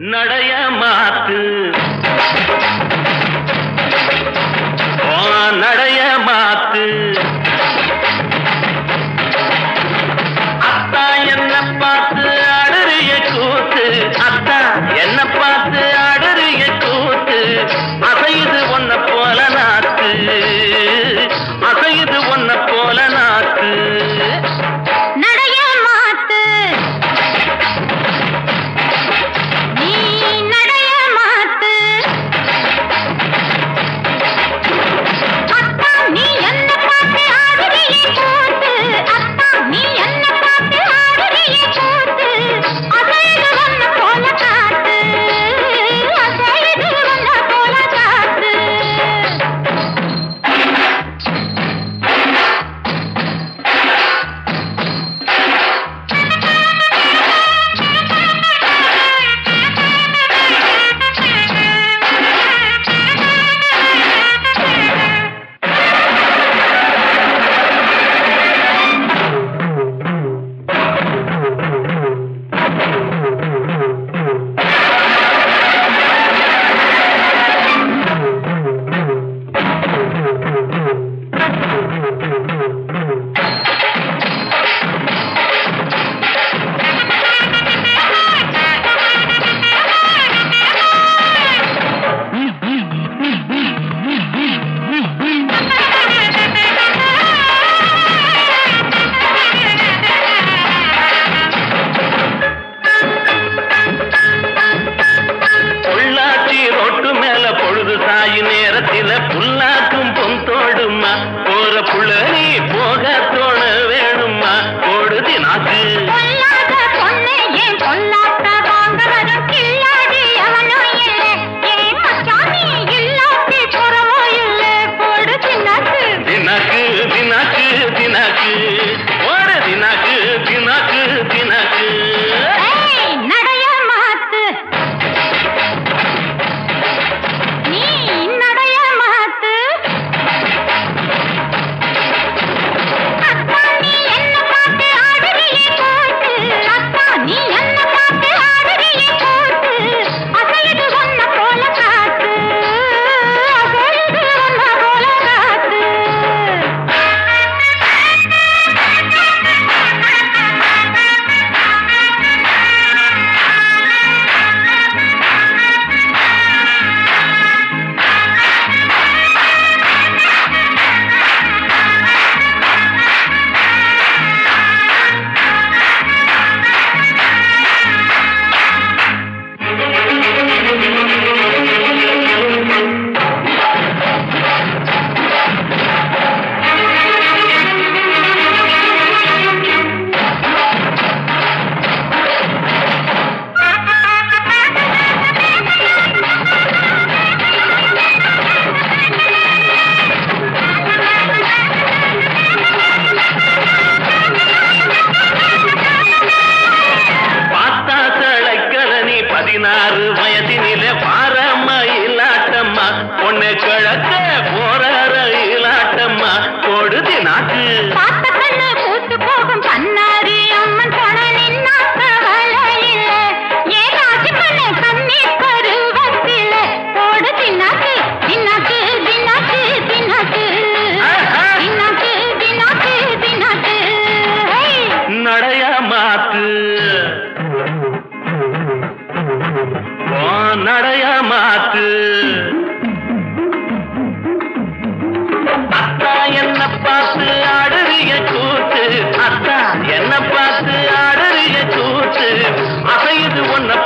நடைய மாத்து நடைய மாத்து அத்தா என்ன பார்த்து ஆடுறிய கூத்து அத்தா என்ன பார்த்து ஆடுறிய கூத்து அசையுது ஒன்ன போல நாத்து அசையுது ஒன்ன போல நாத்து நேரத்தில புல்லாக்கும் பொந்தோடுமா போற புள்ள நீ போக தோண வேணுமா போடுதி நாக்கு தினாக்கு தினாக்கு தினாக்கு ஓடு தினாக்கு தினாக்கு தினாக்கு வயதினில பாரமயிலாட்டம்மா பொண்ணு கிழக்க போறார இலாட்டம்மா கொடுதி நாக்கு பூத்து போகும் பன்னாரி அம்மன் கண்ணீர் பருவத்தில போடு தின்னாக்கு தின்னாக்கு தின்னாக்கு தின்னாக்கு தின்னாக்கு தின்னாக்கு தின்னாக்கு நடைய மாத்து நடைய மாத்து அத்தா என்ன பார்த்து ஆடுறிய கூத்து அத்தா என்ன பார்த்து ஆடுறிய கூத்து அசையுது ஒன்ன